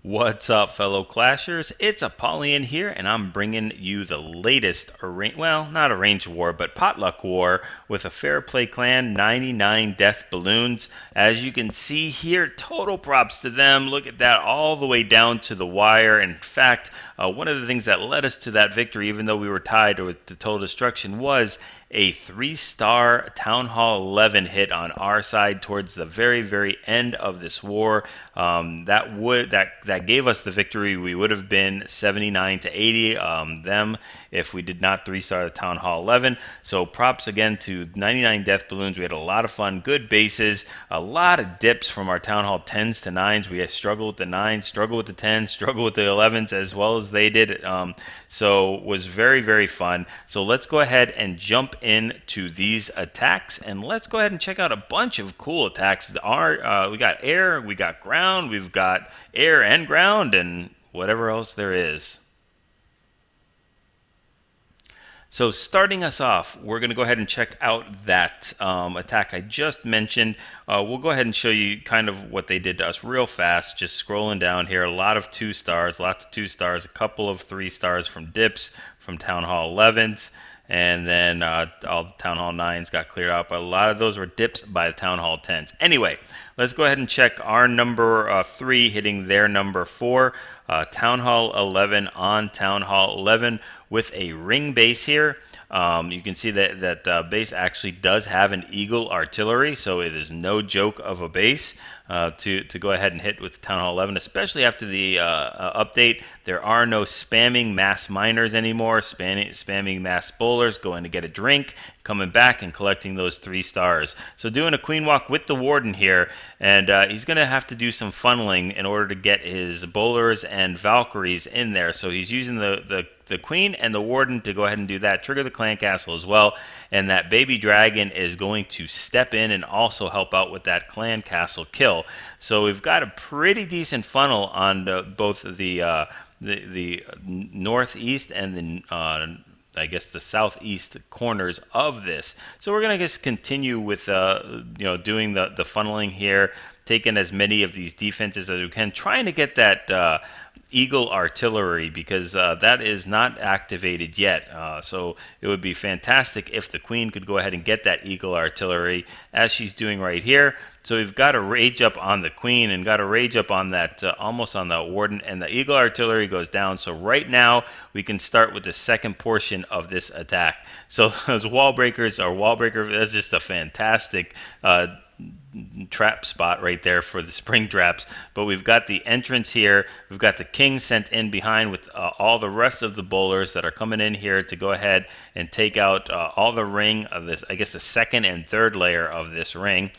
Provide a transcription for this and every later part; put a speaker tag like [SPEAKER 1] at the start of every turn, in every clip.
[SPEAKER 1] What's up, fellow Clashers? It's Apollyon here, and I'm bringing you the latest, well, not Arranged War, but Potluck War with a Fair Play Clan, 99DeadBalloons. As you can see here, total props to them. Look at that, all the way down to the wire. In fact, one of the things that led us to that victory, even though we were tied with the total destruction, was a 3-star Town Hall 11 hit on our side towards the very end of this war. That gave us the victory. We would have been 79 to 80 them if we did not 3-star the Town Hall 11. So props again to 99DeadBalloons. We had a lot of fun, good bases, a lot of dips from our Town Hall 10s to 9s. We had struggled with the 9s, struggled with the 10s, struggled with the 11s as well as they did. So it was very fun. So let's go ahead and jump into these attacks, and let's go ahead and check out a bunch of cool attacks. We got air, we got ground, we've got air and ground, and whatever else there is. So starting us off, we're going to go ahead and check out that attack I just mentioned. We'll go ahead and show you kind of what they did to us real fast, just scrolling down here. A lot of 2 stars, lots of 2 stars, a couple of 3 stars from dips, from Town Hall 11s. And then all the Town Hall 9s got cleared out, but a lot of those were dips by the Town Hall 10s. Anyway, let's go ahead and check our number 3 hitting their number 4. Town Hall 11 on Town Hall 11 with a ring base here. You can see that base actually does have an Eagle artillery, so it is no joke of a base to go ahead and hit with Town Hall 11, especially after the update. There are no spamming mass miners anymore, spamming mass bowlers, going to get a drink, coming back and collecting those 3 stars. So doing a queen walk with the warden here, and he's going to have to do some funneling in order to get his bowlers and Valkyries in there. So he's using the queen and the warden to go ahead and do that, trigger the clan castle as well, and that baby dragon is going to step in and also help out with that clan castle kill. So we've got a pretty decent funnel on both the northeast and the I guess the southeast corners of this. So we're gonna just continue with doing the funneling here, taking as many of these defenses as we can, trying to get that Eagle artillery, because that is not activated yet. So it would be fantastic if the queen could go ahead and get that Eagle artillery as she's doing right here. So we've got to rage up on the queen and got to rage up on that almost on the warden, and the Eagle artillery goes down. So right now we can start with the second portion of this attack. So those wall breakers are wall breaker. That's just a fantastic trap spot right there for the spring traps. But we've got the entrance here, we've got the king sent in behind with all the rest of the bowlers that are coming in here to go ahead and take out all the ring of this, I guess the second and third layer of this ring.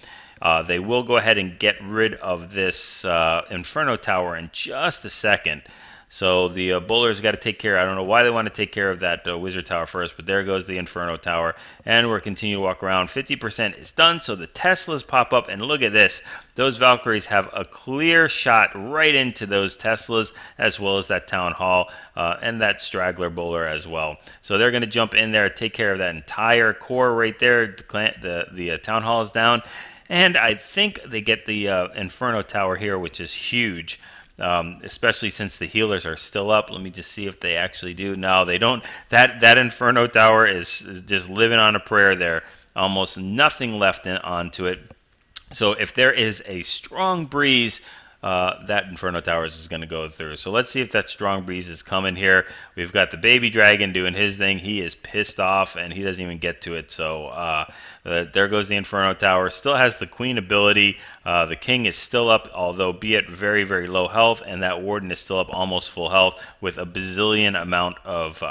[SPEAKER 1] They will go ahead and get rid of this Inferno Tower in just a second. So the bowlers got to take care. I don't know why they want to take care of that Wizard Tower first, but there goes the Inferno Tower. And we're continuing to walk around. 50% is done, so the Teslas pop up. And look at this. Those Valkyries have a clear shot right into those Teslas, as well as that Town Hall and that Straggler Bowler as well. So they're going to jump in there, take care of that entire core right there. The Town Hall is down. And I think they get the Inferno Tower here, which is huge. Especially since the healers are still up. Let me just see if they actually do. No, they don't. That Inferno Tower is just living on a prayer there. Almost nothing left onto it. So if there is a strong breeze, that Inferno Tower is going to go through. So let's see if that strong breeze is coming here. We've got the baby dragon doing his thing. He is pissed off and he doesn't even get to it. So there goes the Inferno Tower. Still has the queen ability. The king is still up, although be at very low health, and that warden is still up almost full health with a bazillion amount of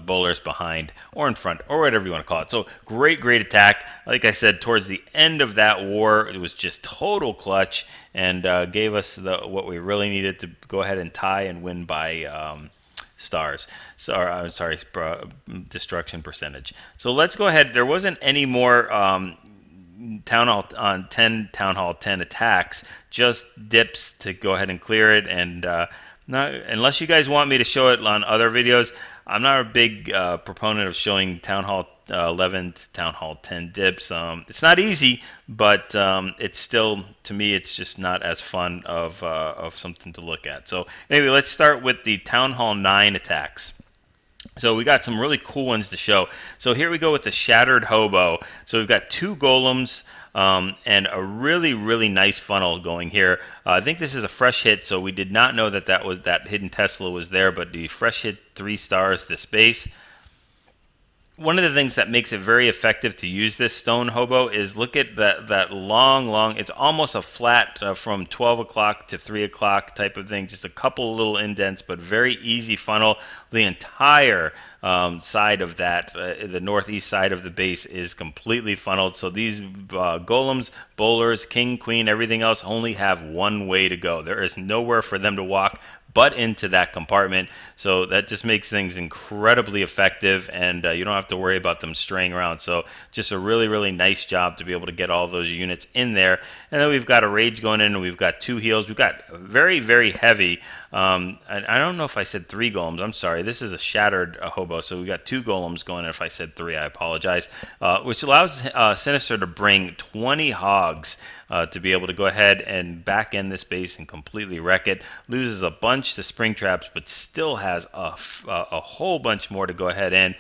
[SPEAKER 1] bowlers behind or in front or whatever you want to call it. So great attack. Like I said, towards the end of that war, it was just total clutch and gave us what we really needed to go ahead and tie and win by stars. So I'm sorry, destruction percentage. So let's go ahead. There wasn't any more Town Hall 10 attacks, just dips to go ahead and clear it. And not unless you guys want me to show it on other videos. I'm not a big proponent of showing Town Hall 11 to Town Hall 10 dips. It's not easy, but it's still, to me, it's just not as fun of something to look at. So anyway, let's start with the Town Hall 9 attacks. So we got some really cool ones to show. So here we go with the Shattered Hobo. So we've got 2 golems and a really, really nice funnel going here. I think this is a fresh hit, so we did not know that that hidden Tesla was there, but the fresh hit 3 stars this base. One of the things that makes it very effective to use this stone hobo is look at that long, it's almost a flat from 12 o'clock to 3 o'clock type of thing, just a couple little indents, but very easy funnel. The entire side of that, the northeast side of the base is completely funneled. So these golems, bowlers, king, queen, everything else only have one way to go. There is nowhere for them to walk but into that compartment. So that just makes things incredibly effective, and you don't have to worry about them straying around. So just a really, really nice job to be able to get all those units in there. And then we've got a rage going in, and we've got 2 heals. We've got very, very heavy. I don't know if I said 3 golems. I'm sorry. This is a shattered hobo, so we got 2 golems going in. If I said 3, I apologize. Which allows Sinister to bring 20 hogs to be able to go ahead and back end this base and completely wreck it. Loses a bunch to spring traps, but still has a whole bunch more to go ahead and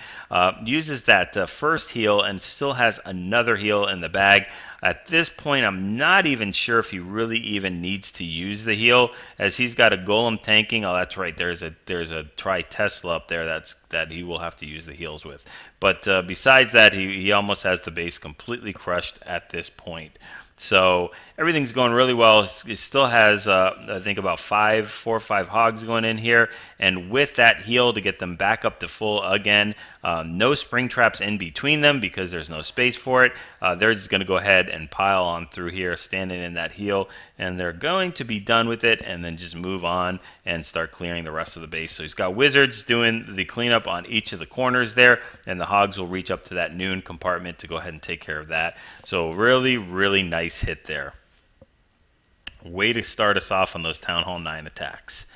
[SPEAKER 1] uses that first heal and still has another heal in the bag. At this point, I'm not even sure if he really even needs to use the heal, as he's got a golem tanking. Oh, that's right. There's a Tri-Tesla up there that he will have to use the heals with. But besides that, he almost has the base completely crushed at this point. So everything's going really well. It still has, I think, about 4 or 5 hogs going in here. And with that heal to get them back up to full again, no spring traps in between them because there's no space for it. They're just going to go ahead and pile on through here, standing in that heal. And they're going to be done with it and then just move on and start clearing the rest of the base. So he's got wizards doing the cleanup on each of the corners there. And the hogs will reach up to that noon compartment to go ahead and take care of that. So really, really nice hit there. Way to start us off on those Town Hall 9 attacks.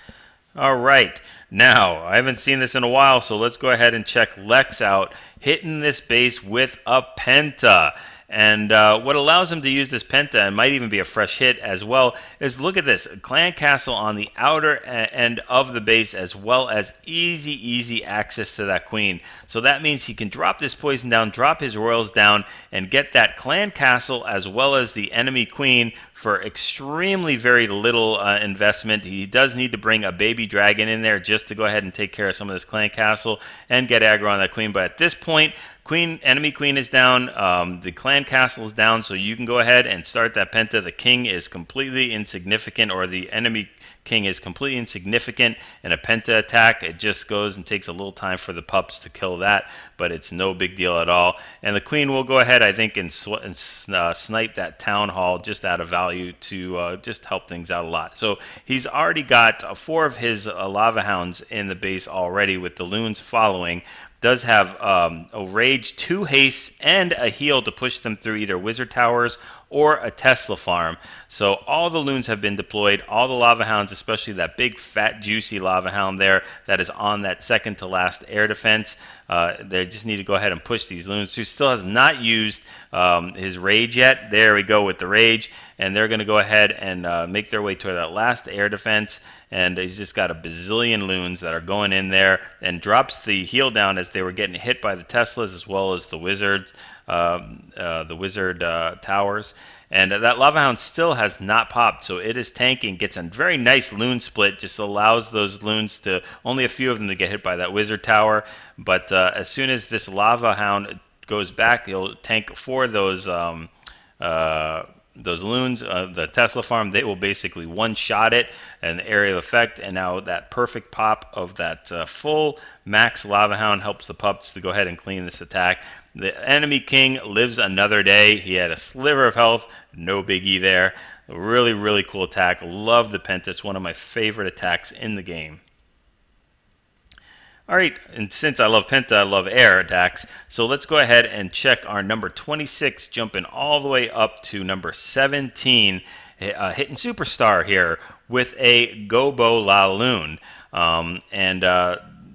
[SPEAKER 1] All right, now I haven't seen this in a while, so let's go ahead and check Lex out, hitting this base with a penta. And what allows him to use this penta, and might even be a fresh hit as well, is look at this. Clan Castle on the outer end of the base, as well as easy access to that queen. So that means he can drop this poison down, drop his royals down, and get that Clan Castle as well as the enemy queen for extremely very little investment. He does need to bring a baby dragon in there just to go ahead and take care of some of this Clan Castle and get aggro on that queen. But at this point, enemy queen is down, the Clan Castle is down, so you can go ahead and start that penta. The king is completely insignificant, or the enemy king is completely insignificant in a penta attack. It just goes and takes a little time for the pups to kill that, but it's no big deal at all. And the queen will go ahead, I think, and snipe that town hall just out of value to just help things out a lot. So he's already got 4 of his lava hounds in the base already, with the loons following. Does have a rage, 2 haste, and a heal to push them through either wizard towers or a Tesla farm. So all the loons have been deployed, all the lava hounds, especially that big fat juicy lava hound there that is on that second to last air defense. They just need to go ahead and push these loons. Who still has not used his rage yet. There we go with the rage, and they're going to go ahead and make their way to that last air defense. And he's just got a bazillion loons that are going in there, and drops the heal down as they were getting hit by the Teslas as well as the wizards, the wizard towers. And that lava hound still has not popped, so it is tanking. Gets a very nice loon split, just allows those loons to, only a few of them to get hit by that wizard tower. But as soon as this lava hound goes back, he'll tank for those loons, the Tesla farm. They will basically one-shot it in the area of effect, and now that perfect pop of that full max lava hound helps the pups to go ahead and clean this attack. The enemy king lives another day. He had a sliver of health, no biggie there. Really, really cool attack. Love the penta. It's one of my favorite attacks in the game. All right, and since I love penta, I love air attacks. So let's go ahead and check our number 26, jumping all the way up to number 17, hitting superstar here with a Gobo La Loon.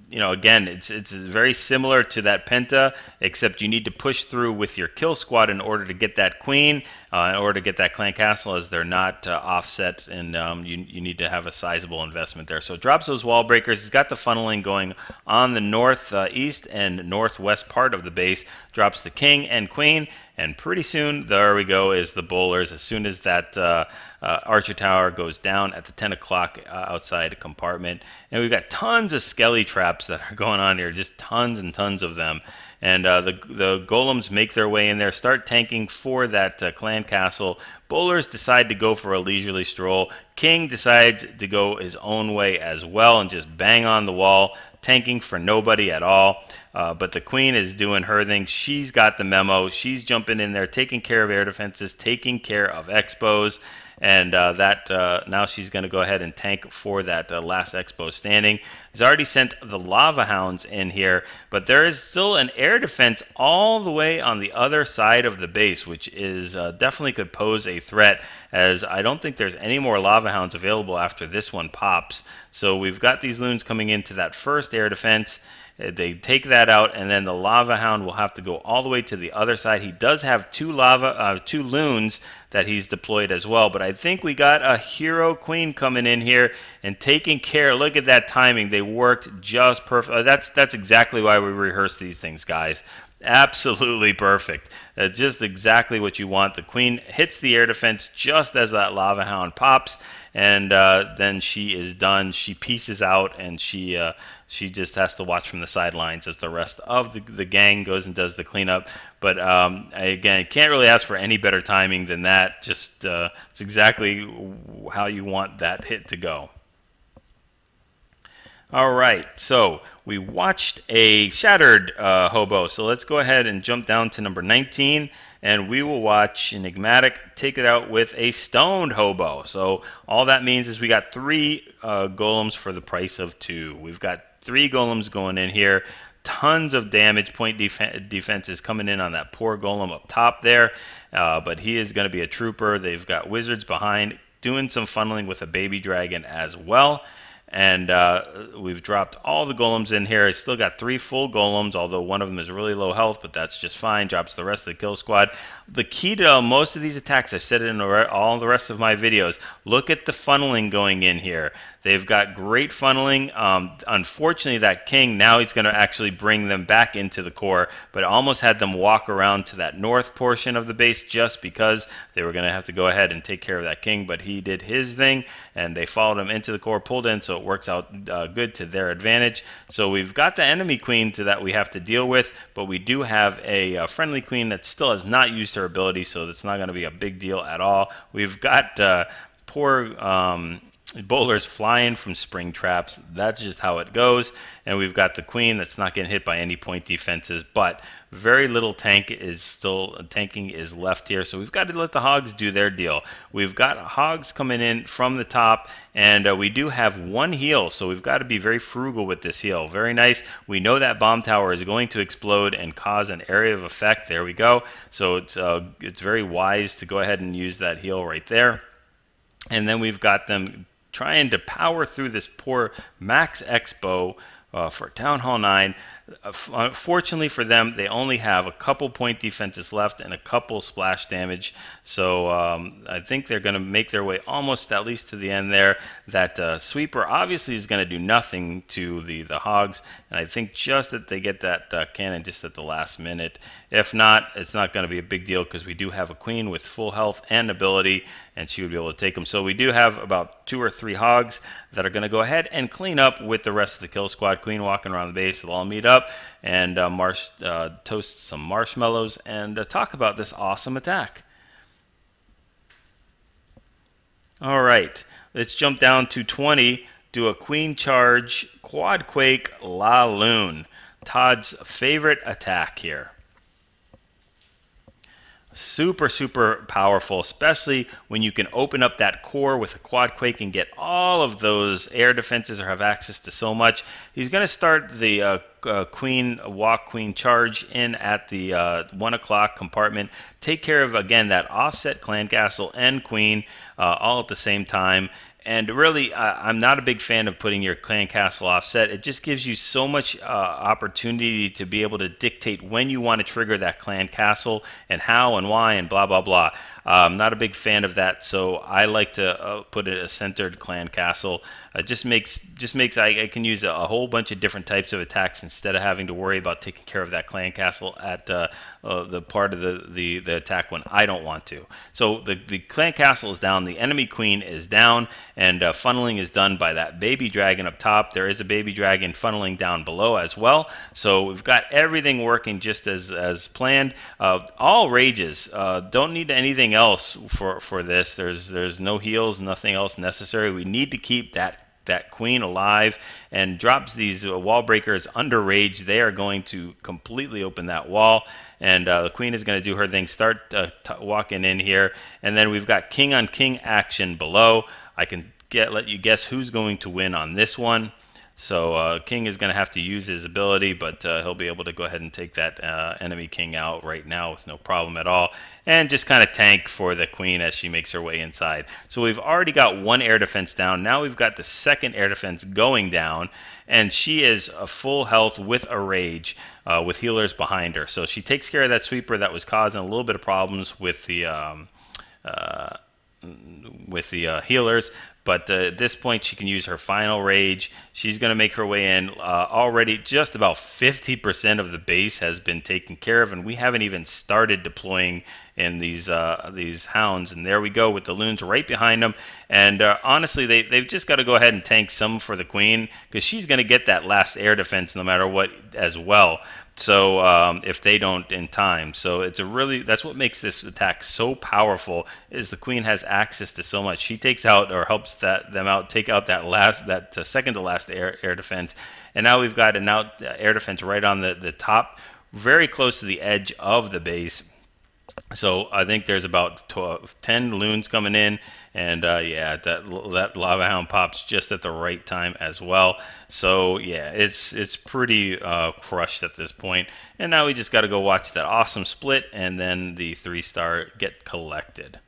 [SPEAKER 1] you know, again, it's very similar to that Penta, except you need to push through with your kill squad in order to get that queen, in order to get that clan castle, as they're not offset, and you need to have a sizable investment there. So it drops those wall breakers. It's got the funneling going on the northeast and northwest part of the base. Drops the king and queen, and pretty soon, there we go, is the bowlers. As soon as that archer tower goes down at the 10 o'clock outside compartment. And we've got tons of skelly traps that are going on here, just tons and tons of them. And the golems make their way in there, start tanking for that clan castle. Bowlers decide to go for a leisurely stroll. King decides to go his own way as well and just bang on the wall, tanking for nobody at all. But the queen is doing her thing. She's got the memo. She's jumping in there, taking care of air defenses, taking care of expos. And now she's going to go ahead and tank for that last expo standing. He's already sent the lava hounds in here, but there is still an air defense all the way on the other side of the base, which is definitely could pose a threat, as I don't think there's any more lava hounds available after this one pops. So we've got these loons coming into that first air defense. They take that out, and then the lava hound will have to go all the way to the other side. He does have two loons that he's deployed as well, but I think we got a hero queen coming in here and taking care. Look at that timing. They worked just perfect. That's exactly why we rehearse these things, guys. Absolutely perfect. Just exactly what you want. The queen hits the air defense just as that lava hound pops, and then she is done. She pieces out, and she just has to watch from the sidelines as the rest of the gang goes and does the cleanup. But again, can't really ask for any better timing than that. Just it's exactly how you want that hit to go. All right, so we watched a shattered hobo. So let's go ahead and jump down to number 19, and we will watch Enigmatic take it out with a stoned hobo. So all that means is we got 3 golems for the price of 2. We've got 3 golems going in here. Tons of damage. Point defenses coming in on that poor golem up top there, but he is going to be a trooper. They've got wizards behind doing some funneling with a baby dragon as well. And we've dropped all the golems in here. I still got 3 full golems, although one of them is really low health, but that's just fine. Drops the rest of the kill squad. The key to most of these attacks, I've said it in all the rest of my videos, look at the funneling going in here. They've got great funneling. Unfortunately, that king, now he's going to actually bring them back into the core, but almost had them walk around to that north portion of the base just because they were going to have to go ahead and take care of that king, but he did his thing, and they followed him into the core, pulled in, so it works out good to their advantage. So we've got the enemy queen that we have to deal with, but we do have a friendly queen that still has not used her ability, so that's not going to be a big deal at all. We've got poor bowlers flying from spring traps. That's just how it goes. And we've got the queen that's not getting hit by any point defenses, but very little tanking is left here. So we've got to let the hogs do their deal. We've got hogs coming in from the top, and we do have 1 heal, so we've got to be very frugal with this heal. Very nice. We know that bomb tower is going to explode and cause an area of effect. There we go. So it's very wise to go ahead and use that heal right there. And then we've got them trying to power through this poor Max Expo for Town Hall 9. Fortunately for them, they only have a couple point defenses left and a couple splash damage. So I think they're going to make their way almost at least to the end there. That sweeper obviously is going to do nothing to the hogs. And I think just that they get that cannon just at the last minute. If not, it's not going to be a big deal because we do have a queen with full health and ability, and she would be able to take them. So we do have about 2 or 3 hogs that are going to go ahead and clean up with the rest of the kill squad. Queen walking around the base. They'll all meet up and toast some marshmallows and talk about this awesome attack. All right, let's jump down to 20. Do a queen charge quad quake La Lune. Todd's favorite attack here. Super, super powerful, especially when you can open up that core with a quad quake and get all of those air defenses or have access to so much. He's going to start the queen walk, queen charge in at the 1 o'clock compartment. Take care of, again, that offset clan castle and queen all at the same time. And really, I'm not a big fan of putting your clan castle offset. It just gives you so much opportunity to be able to dictate when you want to trigger that clan castle and how and why and blah, blah, blah. I'm not a big fan of that, so I like to put a centered clan castle. Just makes I can use a whole bunch of different types of attacks instead of having to worry about taking care of that clan castle at the part of the attack when I don't want to. So the clan castle is down, the enemy queen is down, and funneling is done by that baby dragon up top. There is a baby dragon funneling down below as well. So we've got everything working just as planned. All rages. Don't need anything else for this. There's no heals, nothing else necessary. We need to keep that queen alive, and drops these wall breakers under rage. They are going to completely open that wall, and the queen is going to do her thing, start walking in here, and then we've got king on king action below. I can let you guess who's going to win on this one. So king is going to have to use his ability, but he'll be able to go ahead and take that enemy king out right now with no problem at all, and just kind of tank for the queen as she makes her way inside. So we've already got one air defense down. Now we've got the second air defense going down, and she is full health with a rage with healers behind her. So she takes care of that sweeper that was causing a little bit of problems with the healers. But at this point, she can use her final rage. She's going to make her way in. Already, just about 50% of the base has been taken care of, and we haven't even started deploying in these hounds. And there we go with the loons right behind them. And honestly, they've just got to go ahead and tank some for the queen, because she's going to get that last air defense no matter what as well. So if they don't in time, so it's that's what makes this attack so powerful, is the queen has access to so much. She takes out, or helps them out, take out that second to last air defense, and now we've got an air defense right on the top, very close to the edge of the base. So I think there's about 10 loons coming in, and yeah, that lava hound pops just at the right time as well. So yeah, it's pretty crushed at this point. And now we just got to go watch that awesome split, and then the 3-star get collected.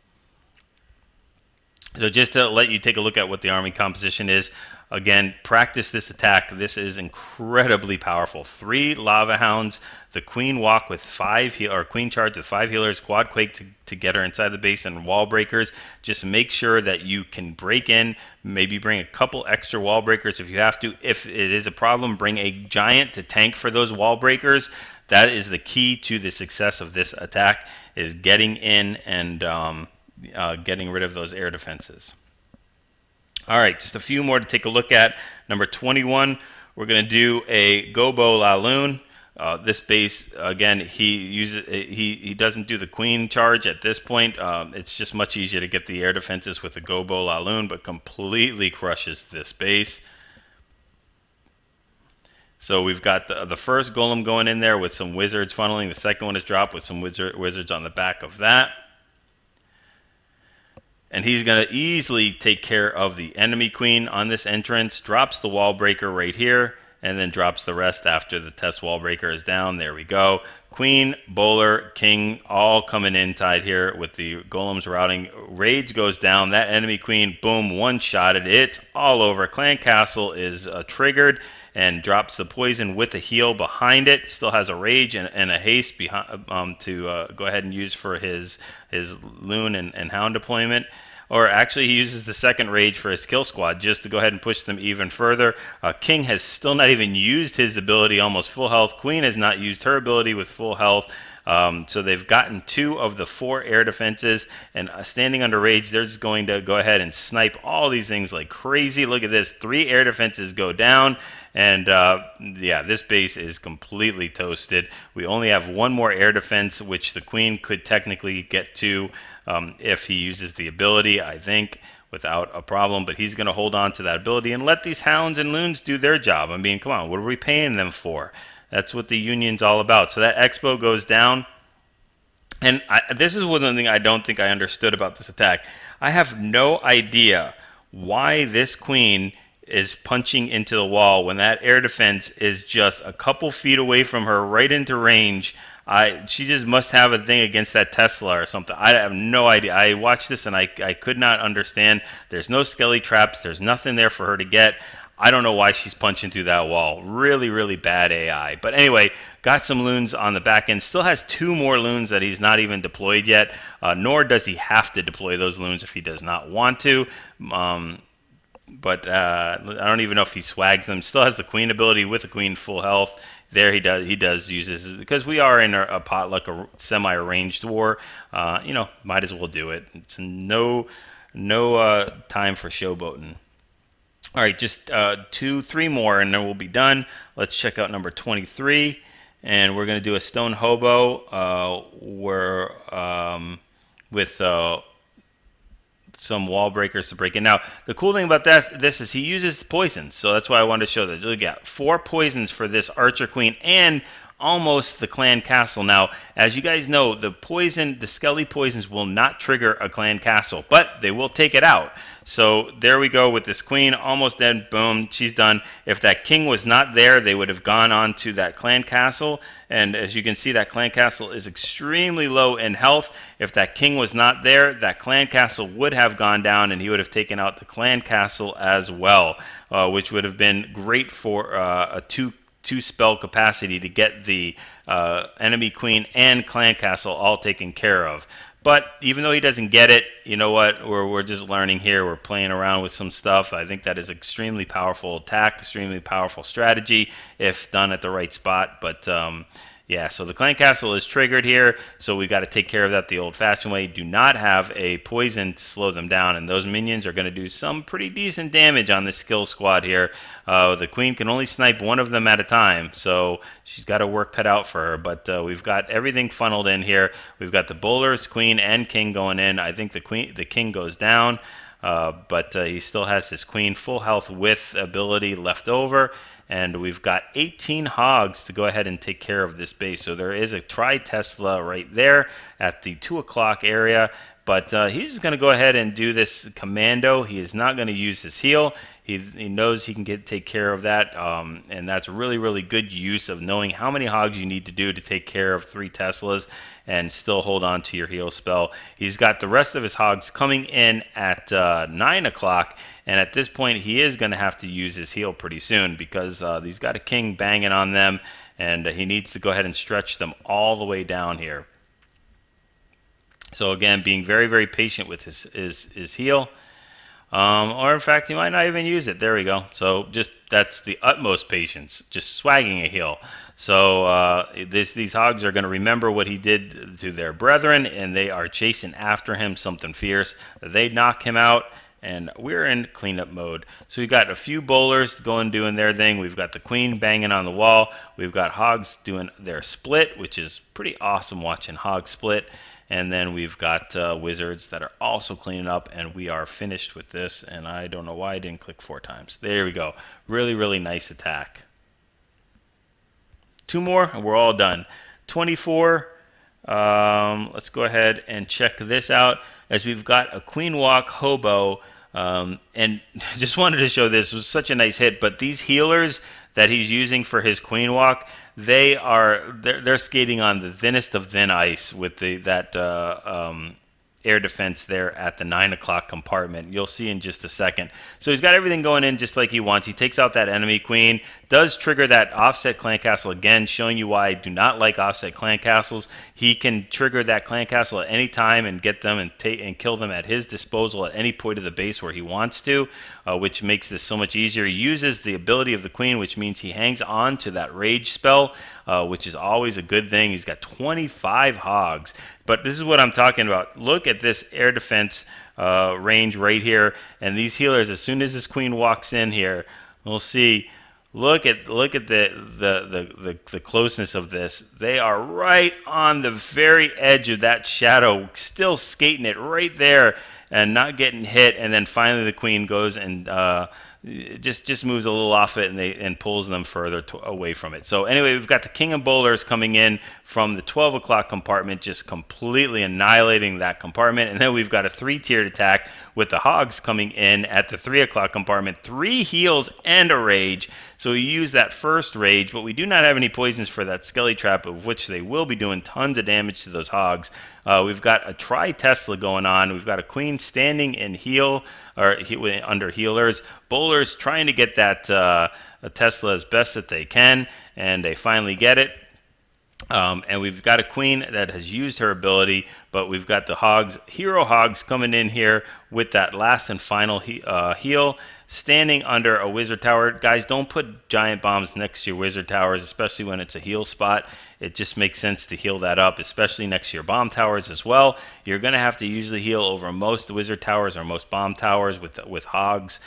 [SPEAKER 1] So just to let you take a look at what the army composition is. Again, practice this attack. This is incredibly powerful. 3 lava hounds, the queen walk with 5 or queen charge with 5 healers, quad quake to get her inside the base, and wall breakers. Just make sure that you can break in. Maybe bring a couple extra wall breakers if you have to. If it is a problem, bring a giant to tank for those wall breakers. That is the key to the success of this attack, is getting in and getting rid of those air defenses. All right, just a few more to take a look at. Number 21, we're going to do a Gobo La Loon. This base, again, he doesn't do the queen charge at this point. It's just much easier to get the air defenses with the Gobo La Loon, but completely crushes this base. So we've got the first golem going in there with some wizards funneling. The second one is dropped with some wizards on the back of that. And he's going to easily take care of the enemy queen on this entrance. Drops the wall breaker right here, and then drops the rest after the test wall breaker is down. There we go. Queen, bowler, king, all coming in tied here with the golems routing. Rage goes down. That enemy queen, boom, one-shotted. It's all over. Clan Castle is triggered, and drops the poison with a heal behind it. Still has a rage and a haste behind, to go ahead and use for his loon and hound deployment. Or actually, he uses the second rage for his kill squad just to go ahead and push them even further. King has still not even used his ability, almost full health. Queen has not used her ability with full health. So they've gotten 2 of the 4 air defenses, and standing under rage, they're just going to go ahead and snipe all these things like crazy. Look at this, 3 air defenses go down, and yeah, this base is completely toasted. We only have 1 more air defense, which the queen could technically get to if he uses the ability, I think, without a problem, but he's going to hold on to that ability and let these hounds and loons do their job. I mean, come on, what are we paying them for? That's what the union's all about. So that expo goes down. And this is one thing I don't think I understood about this attack. I have no idea why this queen is punching into the wall, when that air defense is just a couple feet away from her, right into range, she just must have a thing against that Tesla or something. I have no idea. I watched this and I could not understand. There's no skelly traps. There's nothing there for her to get. I don't know why she's punching through that wall. Really, really bad AI. But anyway, got some loons on the back end. Still has 2 more loons that he's not even deployed yet. Nor does he have to deploy those loons if he does not want to. But I don't even know if he swags them. Still has the queen ability with the queen full health. There he does use this because we are in a potluck, a semi-arranged war. Might as well do it. It's no time for showboating. All right, just 2, 3 more, and then we'll be done. Let's check out number 23, and we're going to do a stone hobo. With some wall breakers to break in. Now, the cool thing about this is he uses poisons, so that's why I wanted to show that. Look at 4 poisons for this Archer Queen and almost the clan castle. Now, as you guys know, the skelly poisons will not trigger a clan castle, but they will take it out. So there we go with this queen, almost dead. Boom, she's done. If that king was not there, they would have gone on to that clan castle. And as you can see, that clan castle is extremely low in health. If that king was not there, that clan castle would have gone down, and he would have taken out the clan castle as well, which would have been great for a two spell capacity to get the enemy queen and clan castle all taken care of. But even though he doesn't get it, you know what? We're just learning here. We're playing around with some stuff. I think that is extremely powerful attack, extremely powerful strategy if done at the right spot. But yeah, so the clan castle is triggered here, so we got to take care of that the old-fashioned way. Do not have a poison to slow them down, and those minions are going to do some pretty decent damage on this skill squad here. The queen can only snipe 1 of them at a time, so she's got her work cut out for her. But we've got everything funneled in here. We've got the bowlers, queen, and king going in. I think the king goes down, but he still has his queen full health with ability left over. And we've got 18 hogs to go ahead and take care of this base. So there is a tri-Tesla right there at the 2 o'clock area. But he's just going to go ahead and do this commando. He is not going to use his heal. He knows he can take care of that. And that's really, really good use of knowing how many hogs you need to do to take care of 3 Teslas and still hold on to your heal spell. He's got the rest of his hogs coming in at 9 o'clock. And at this point, he is going to have to use his heal pretty soon because he's got a king banging on them. And he needs to go ahead and stretch them all the way down here. So again, being very, very patient with his heal. Or in fact, he might not even use it. There we go. So that's the utmost patience, just swagging a heal. So these hogs are going to remember what he did to their brethren, and they are chasing after him, something fierce. They knock him out, and we're in cleanup mode. So we've got a few bowlers doing their thing. We've got the queen banging on the wall. We've got hogs doing their split, which is pretty awesome watching hogs split. And then we've got wizards that are also cleaning up, and we are finished with this. And I don't know why I didn't click 4 times. There we go. Really, really nice attack. 2 more, and we're all done. 24. Let's go ahead and check this out. As we've got a Queen Walk Hobo, and just wanted to show this. It was such a nice hit, but these healers that he's using for his Queen Walk, they're skating on the thinnest of thin ice with that air defense there at the 9 o'clock compartment. You'll see in just a second. So he's got everything going in just like he wants. He takes out that enemy queen, does trigger that offset clan castle again, showing you why I do not like offset clan castles. He can trigger that clan castle at any time and get them and kill them at his disposal at any point of the base where he wants to, which makes this so much easier. He uses the ability of the queen, which means he hangs on to that rage spell, which is always a good thing. He's got 25 hogs. But this is what I'm talking about. Look at this air defense range right here. And these healers, as soon as this queen walks in here, we'll see. Look at the closeness of this. They are right on the very edge of that shadow, still skating it right there. and not getting hit, and then finally the queen goes and just moves a little off it and pulls them further away from it. So anyway, we've got the king of bowlers coming in from the 12 o'clock compartment, just completely annihilating that compartment. And then we've got a 3-tiered attack with the hogs coming in at the 3 o'clock compartment, 3 heals and a rage. So we use that first rage, but we do not have any poisons for that skelly trap, of which they will be doing tons of damage to those hogs. We've got a tri-Tesla going on. We've got a queen standing in heal, or under healers. Bowlers trying to get that a Tesla as best that they can, and they finally get it. And we've got a queen that has used her ability, but we've got the hogs, hero hogs, coming in here with that last and final heal, standing under a wizard tower. Guys, don't put giant bombs next to your wizard towers, especially when it's a heal spot. It just makes sense to heal that up, especially next to your bomb towers as well. You're going to have to usually heal over most wizard towers or most bomb towers with hogs.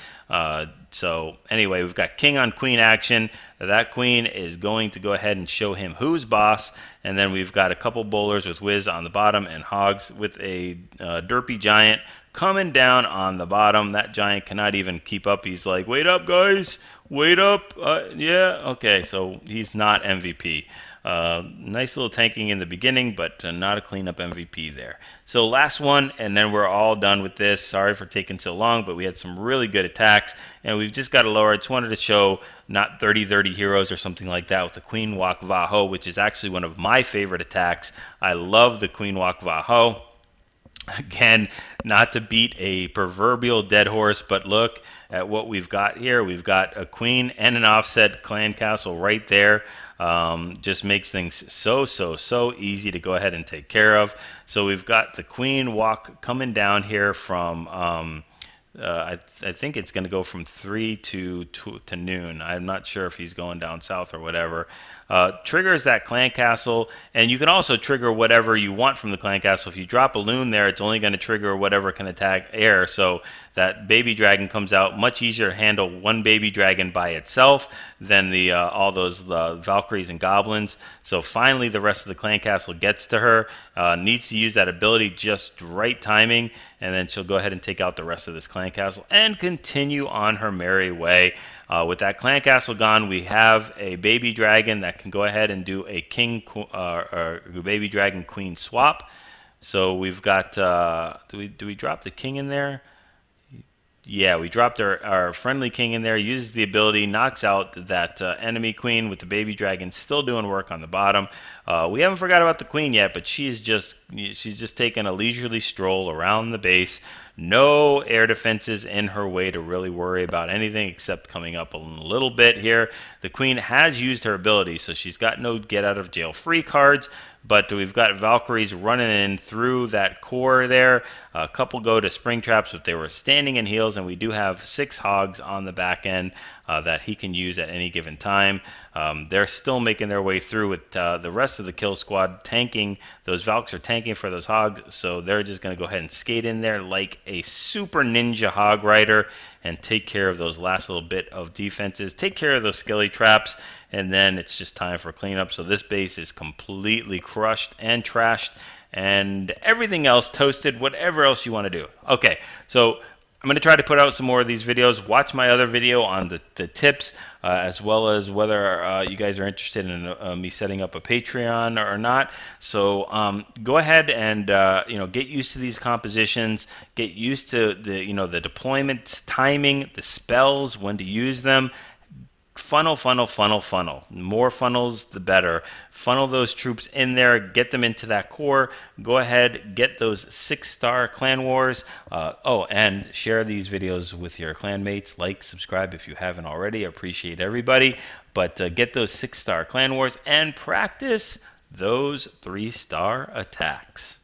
[SPEAKER 1] So anyway, we've got king on queen action. That queen is going to go ahead and show him who's boss. And then we've got a couple bowlers with whiz on the bottom and hogs with a derpy giant coming down on the bottom. That giant cannot even keep up. He's like, wait up, guys. Wait up. Yeah, okay, so he's not MVP. Nice little tanking in the beginning, but not a cleanup MVP there. So last one, and then we're all done with this. Sorry for taking so long, but we had some really good attacks, and we've just got to lower. I just wanted to show not 30-30 heroes or something like that with the Queen Walk Vaho, which is actually one of my favorite attacks. I love the Queen Walk Vaho. Again, not to beat a proverbial dead horse, but look at what we've got here. We've got a queen and an offset clan castle right there. Just makes things so easy to go ahead and take care of. So we've got the queen walk coming down here from I think it's going to go from 3 to noon. I'm not sure if he's going down south or whatever. Triggers that clan castle, and you can also trigger whatever you want from the clan castle. If you drop a loon there, it's only going to trigger whatever can attack air. So that baby dragon comes out. Much easier to handle one baby dragon by itself than the all those Valkyries and goblins. So finally, the rest of the clan castle gets to her. Needs to use that ability just right timing, and then she'll go ahead and take out the rest of this clan castle and continue on her merry way. With that clan castle gone, we have a baby dragon that can go ahead and do a king or baby dragon queen swap. So we've got do we drop the king in there? Yeah, we dropped our friendly king in there, uses the ability, knocks out that enemy queen with the baby dragon still doing work on the bottom. We haven't forgot about the queen yet, but she's just taking a leisurely stroll around the base. No air defenses in her way to really worry about anything except coming up a little bit here. The queen has used her ability, so she's got no get out of jail free cards. But we've got Valkyries running in through that core there. A couple go to spring traps, but they were standing in heals, and we do have 6 hogs on the back end that he can use at any given time. They're still making their way through with the rest of the kill squad tanking. Those Valks are tanking for those hogs, so they're just going to go ahead and skate in there like a super ninja hog rider and take care of those last little bit of defenses, take care of those skelly traps, and then it's just time for cleanup. So this base is completely crushed and trashed, and everything else toasted, whatever else you want to do. Okay, so I'm going to try to put out some more of these videos. Watch my other video on the tips, as well as whether you guys are interested in me setting up a Patreon or not. So go ahead and get used to these compositions. Get used to the deployment timing, the spells, when to use them. Funnel. More funnels, the better. Funnel those troops in there. Get them into that core. Go ahead, get those 6-star clan wars. And share these videos with your clan mates. Like, subscribe if you haven't already. I appreciate everybody. But get those 6-star clan wars and practice those 3-star attacks.